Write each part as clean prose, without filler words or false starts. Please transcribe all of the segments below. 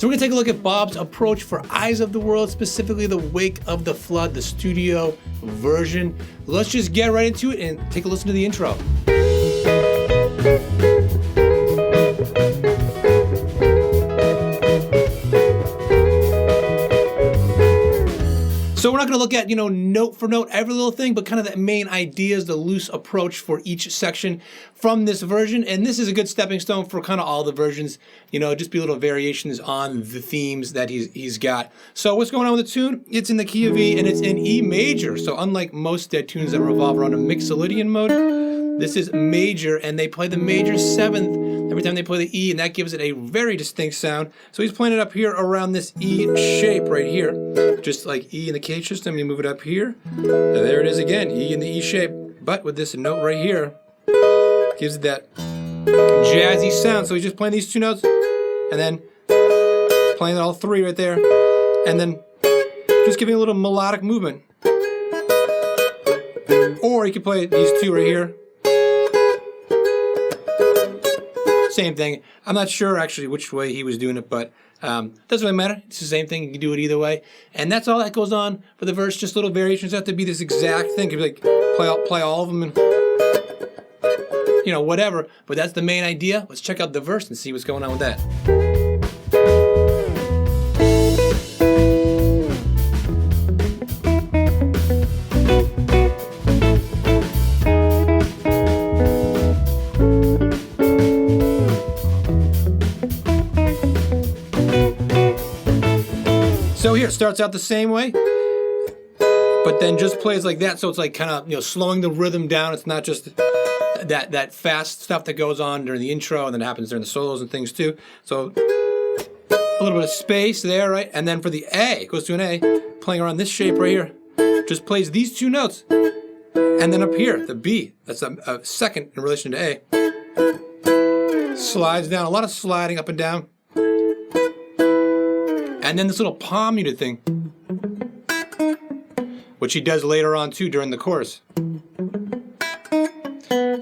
So we're gonna take a look at Bob's approach for Eyes of the World, specifically the Wake of the Flood, the studio version. Let's just get right into it and take a listen to the intro. So we're not going to look at, note for note every little thing, but kind of the main ideas, the loose approach for each section from this version. And this is a good stepping stone for kind of all the versions, just be little variations on the themes that he's got. So what's going on with the tune? It's in the key of E and it's in E major. So unlike most dead tunes that revolve around a Mixolydian mode, this is major, and they play the major seventh every time they play the E, and that gives it a very distinct sound. So he's playing it up here around this E shape right here, just like E in the K system. You move it up here, and there it is again, E in the E shape, but with this note right here, gives it that jazzy sound. So he's just playing these two notes, and then playing all three right there, and then just giving a little melodic movement. Or he could play these two right here. Same thing. I'm not sure actually which way he was doing it, but doesn't really matter. It's the same thing. You can do it either way. And that's all that goes on for the verse. Just little variations. Have to be this exact thing. Could be like play all of them and whatever. But that's the main idea. Let's check out the verse and see what's going on with that. So here, it starts out the same way, but then just plays like that, so it's like kind of, slowing the rhythm down. It's not just that fast stuff that goes on during the intro and then happens during the solos and things too. So a little bit of space there, right? And then for the A, it goes to an A, playing around this shape right here. Just plays these two notes. And then up here, the B, that's a second in relation to A. Slides down, a lot of sliding up and down. And then this little palm muted thing, which he does later on too during the chorus.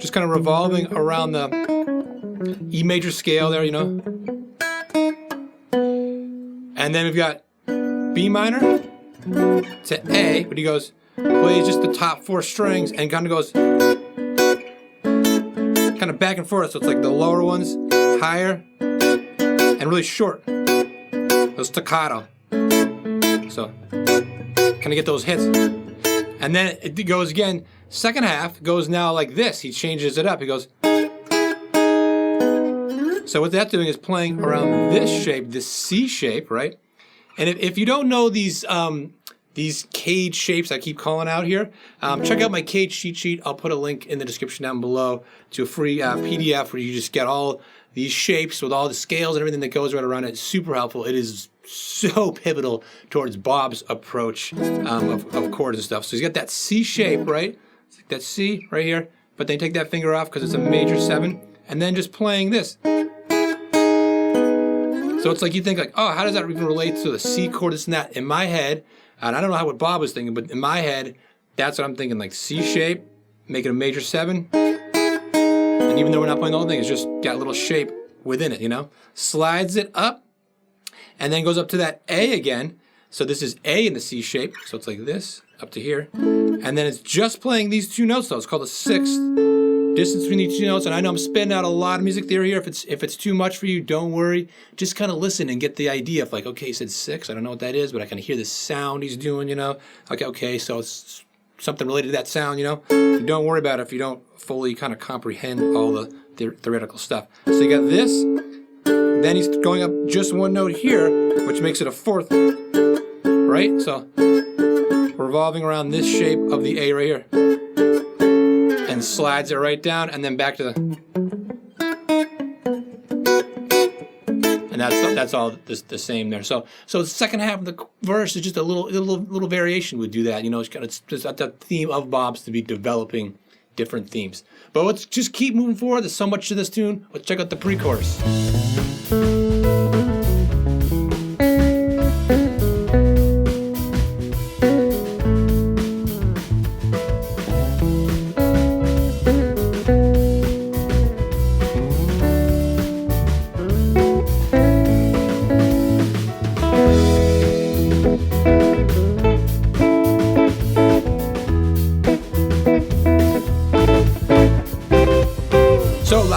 Just kind of revolving around the E major scale there, And then we've got B minor to A, but he plays just the top four strings and kind of goes kind of back and forth. So it's like the lower ones higher and really short. Staccato. So kind of get those hits. And then it goes again. Second half goes now like this. He changes it up. He goes. So what that's doing is playing around this shape, this C shape, right? And if you don't know these cage shapes I keep calling out here, check out my cage cheat sheet. I'll put a link in the description down below to a free PDF where you just get all these shapes with all the scales and everything that goes right around it. It's super helpful. It is so pivotal towards Bob's approach of chords and stuff. So he's got that C shape, right? It's like that C right here, but then take that finger off because it's a major seven, and then just playing this. So it's like you think like, oh, how does that even relate to the C chord, this and that? In my head, and I don't know what Bob was thinking, but in my head, that's what I'm thinking, like C shape, make it a major seven. And even though we're not playing the whole thing, it's just got a little shape within it, Slides it up, and then goes up to that A again. So this is A in the C shape, so it's like this, up to here. And then it's just playing these two notes, though. It's called a sixth. Distance between these two notes, and I know I'm spitting out a lot of music theory here. If it's too much for you, don't worry. Just kind of listen and get the idea of like, okay, he said six. I don't know what that is, but I can hear the sound he's doing, Okay, so it's something related to that sound, Don't worry about it if you don't fully kind of comprehend all the theoretical stuff. So you got this, then he's going up just one note here, which makes it a fourth, right? So revolving around this shape of the A right here. And slides it right down, and then back to the, and that's all the same there. So the second half of the verse is just a little variation would do that. It's just the theme of Bob's to be developing different themes. But let's just keep moving forward. There's so much to this tune. Let's check out the pre-chorus.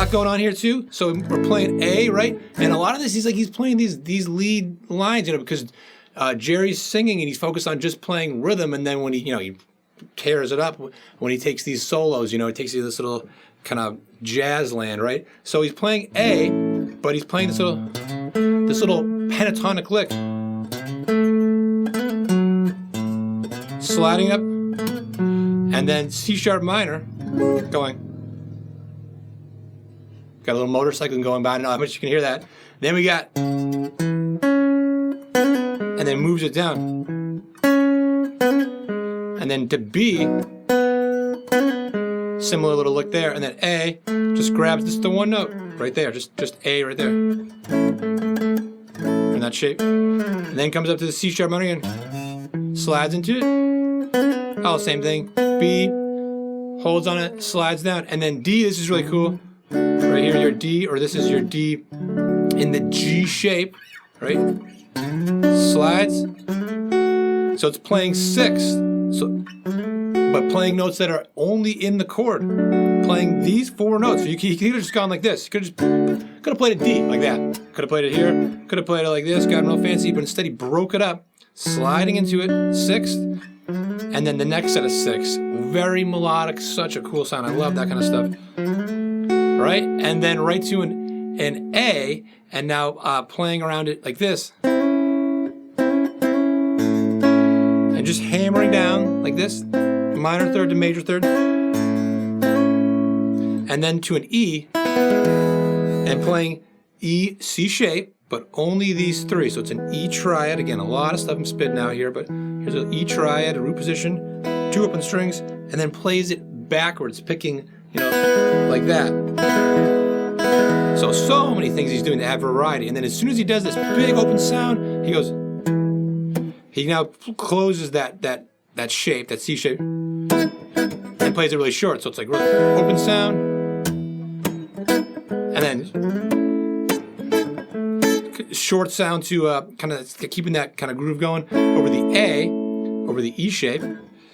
lot going on here too. So we're playing A, right? And a lot of this, he's playing these lead lines, because Jerry's singing and he's focused on just playing rhythm. And then when he tears it up when he takes these solos, he takes you this little kind of jazz land, right? So he's playing A, but he's playing this little pentatonic lick, sliding up, and then C sharp minor, going. Got a little motorcycle going by. I don't know how much you can hear that. Then we got, and then moves it down, and then to B, similar little lick there, and then A just grabs just the one note right there, just A right there, in that shape, and then comes up to the C sharp minor and slides into it. Oh, same thing. B holds on it, slides down, and then D. This is really cool. Right here, your D, or this is your D in the G shape, right? Slides. So it's playing sixth. But playing notes that are only in the chord, playing these 4 notes. So you could have just gone like this. You could have played a D like that. Could have played it here. Could have played it like this. Gotten real fancy, but instead he broke it up, sliding into it, sixth, and then the next set of 6. Very melodic, such a cool sound. I love that kind of stuff. Right, and then right to an A, and now playing around it like this, and just hammering down like this. Minor third to major third, and then to an E, and playing E, C shape, but only these 3. So it's an E triad. Again, a lot of stuff I'm spitting out here, but here's an E triad, a root position, 2 open strings, and then plays it backwards, picking, like that. So many things he's doing to add variety. And then as soon as he does this big open sound, he now closes that shape, that C shape, and plays it really short. So it's like really open sound, and then short sound to kind of keeping that kind of groove going over the A, over the E shape,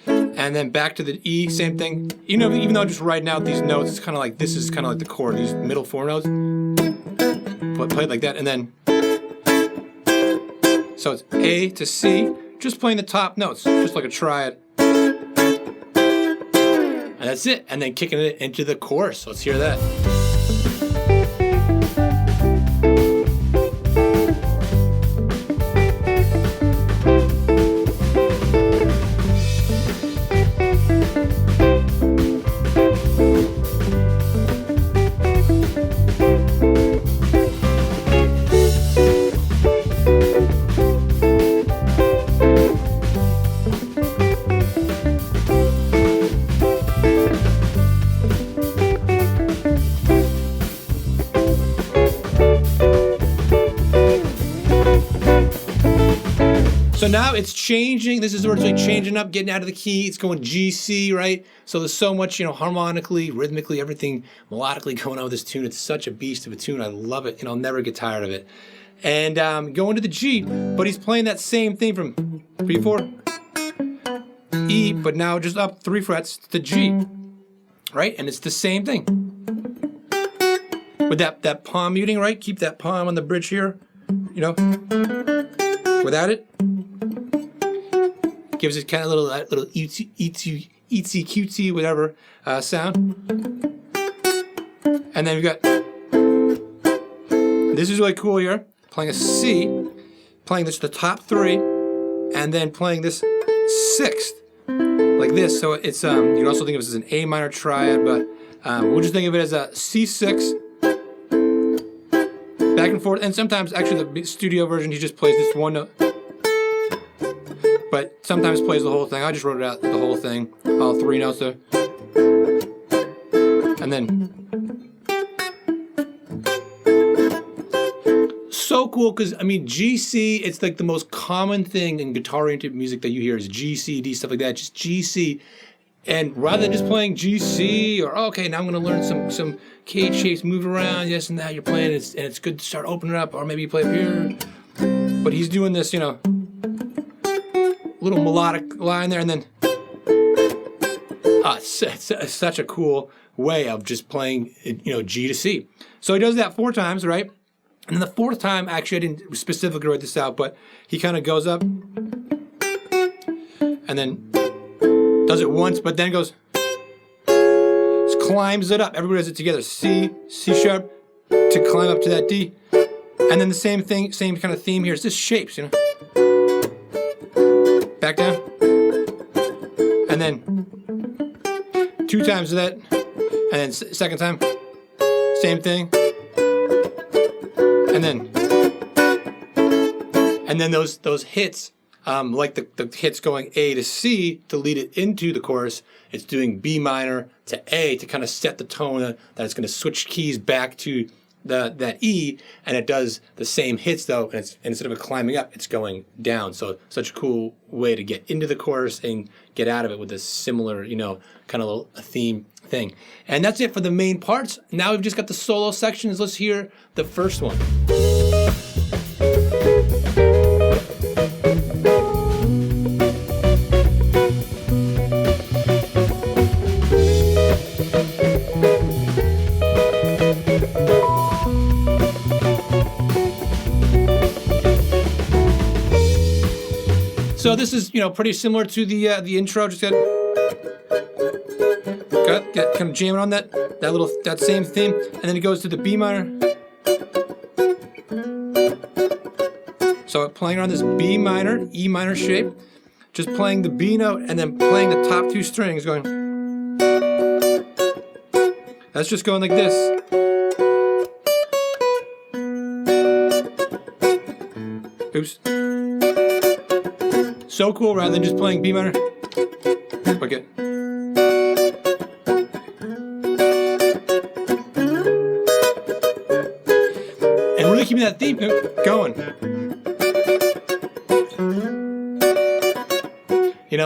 and then back to the E, same thing. Even though I'm just writing out these notes, it's kind of like, this is kind of like the chord, these middle 4 notes, play it like that, and then, so it's A to C, just playing the top notes, just like a triad. And that's it, and then kicking it into the chorus. Let's hear that. So now it's changing. This is originally changing up, getting out of the key. It's going G, C, right? So there's so much, harmonically, rhythmically, everything melodically going on with this tune. It's such a beast of a tune. I love it, and I'll never get tired of it. And going to the G, but he's playing that same thing from 3, 4, E, but now just up 3 frets to G, right? And it's the same thing. With that palm muting, right? Keep that palm on the bridge here, without it. Gives it kind of little itsy cutesy whatever sound. And then we've got, this is really cool here, playing a C, playing this the top 3, and then playing this 6th like this. So it's you can also think of it as an A minor triad, but we'll just think of it as a C6, back and forth. And sometimes actually the studio version he just plays this one note, but sometimes plays the whole thing. I just wrote it out, the whole thing, all 3 notes there. And then, so cool, because G, C, it's like the most common thing in guitar-oriented music that you hear is G, C, D, stuff like that, just G, C. And rather than just playing G, C, or okay, now I'm going to learn some K shapes, move around, yes, and now you're playing, and it's good to start opening up, or maybe you play up here. But he's doing this, little melodic line there, and then it's such a cool way of just playing, G to C. So he does that 4 times, right? And then the 4th time, actually, I didn't specifically write this out, but he kind of goes up and then does it once, but then goes, just climbs it up. Everybody does it together. C sharp to climb up to that D. And then the same thing, same kind of theme here. It's just shapes, Back down. And then 2 times of that. And then second time, same thing. And then those hits, like the hits going A to C to lead it into the chorus, it's doing B minor to A to kind of set the tone that it's going to switch keys back to that E, and it does the same hits though, and instead of it climbing up, it's going down. So such a cool way to get into the chorus and get out of it with a similar, kind of little theme thing. And that's it for the main parts. Now we've just got the solo sections. Let's hear the first one. So this is, pretty similar to the intro. Just get kind of jamming on that same theme, and then it goes to the B minor. So playing on this B minor, E minor shape, just playing the B note and then playing the top 2 strings, going. That's just going like this. Oops. So cool, rather than just playing B minor. Okay. And really keeping that theme going.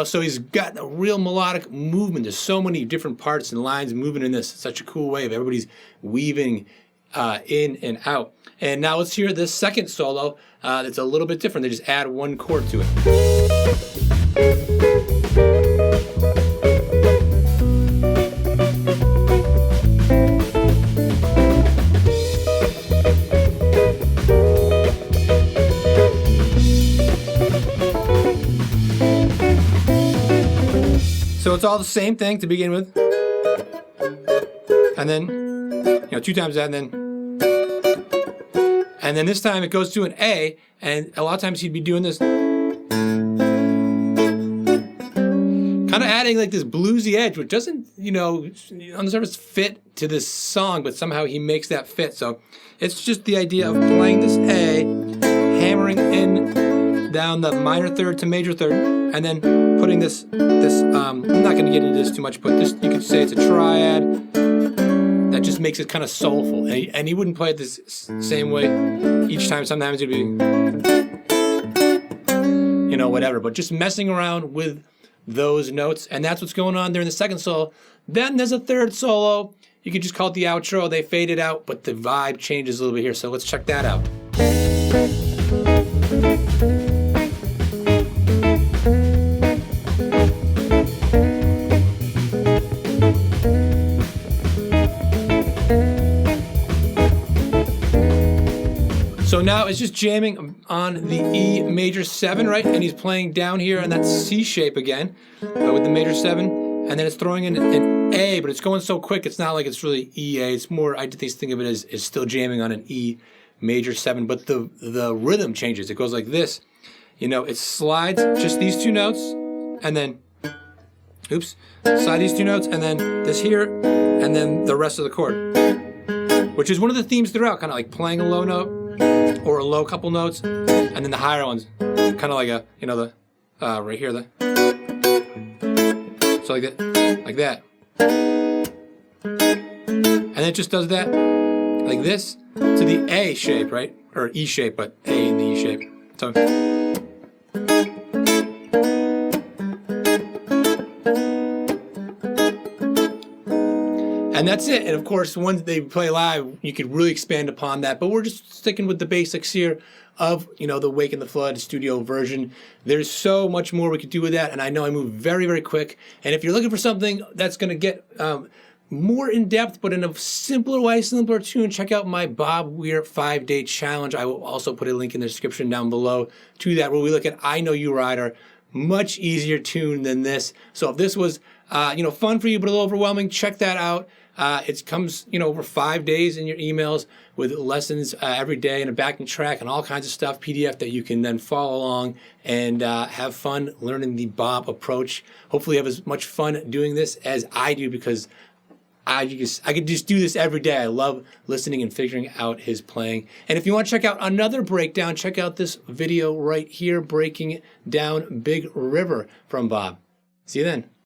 So he's got a real melodic movement. There's so many different parts and lines moving in this. It's such a cool way of everybody's weaving in and out. And now let's hear this second solo. That's a little bit different. They just add 1 chord to it. So it's all the same thing to begin with. And then, 2 times that, and then this time it goes to an A, and a lot of times he'd be doing this, kind of adding like this bluesy edge, which doesn't, on the surface fit to this song, but somehow he makes that fit. So it's just the idea of playing this A, hammering in down the minor third to major third, and then putting this I'm not going to get into this too much, but this, you could say it's a triad that just makes it kind of soulful. And he wouldn't play it this same way each time. Sometimes it'd be, whatever, but just messing around with those notes. And that's what's going on there in the second solo. Then there's a third solo. You could just call it the outro. They fade it out, but the vibe changes a little bit here. So let's check that out. So now it's just jamming on the E major 7, right? And he's playing down here on that C shape again with the major 7. And then it's throwing in an A, but it's going so quick, it's not like it's really E, A. It's more, I think of it as still jamming on an E major 7, but the rhythm changes. It goes like this. It slides just these 2 notes, and then, slide these 2 notes, and then this here, and then the rest of the chord. Which is one of the themes throughout, kind of like playing a low note, or a low couple notes, and then the higher ones, kind of like right here, so like that, and it just does that, like this, to the A shape, right, or E shape, but A in the E shape, so. And that's it. And of course, once they play live, you could really expand upon that. But we're just sticking with the basics here of, the Wake in the Flood studio version. There's so much more we could do with that. And I know I move very, very quick. And if you're looking for something that's going to get more in depth, but in a simpler way, simpler tune, check out my Bob Weir 5-day challenge. I will also put a link in the description down below to that, where we look at I Know You Rider. Much easier tune than this. So if this was fun for you but a little overwhelming, check that out. It comes over 5 days in your emails with lessons every day and a backing track and all kinds of stuff, PDF that you can then follow along and have fun learning the Bob approach. Hopefully you have as much fun doing this as I do, because I could just do this every day. I love listening and figuring out his playing. And if you want to check out another breakdown, check out this video right here, breaking down Big River from Bob. See you then.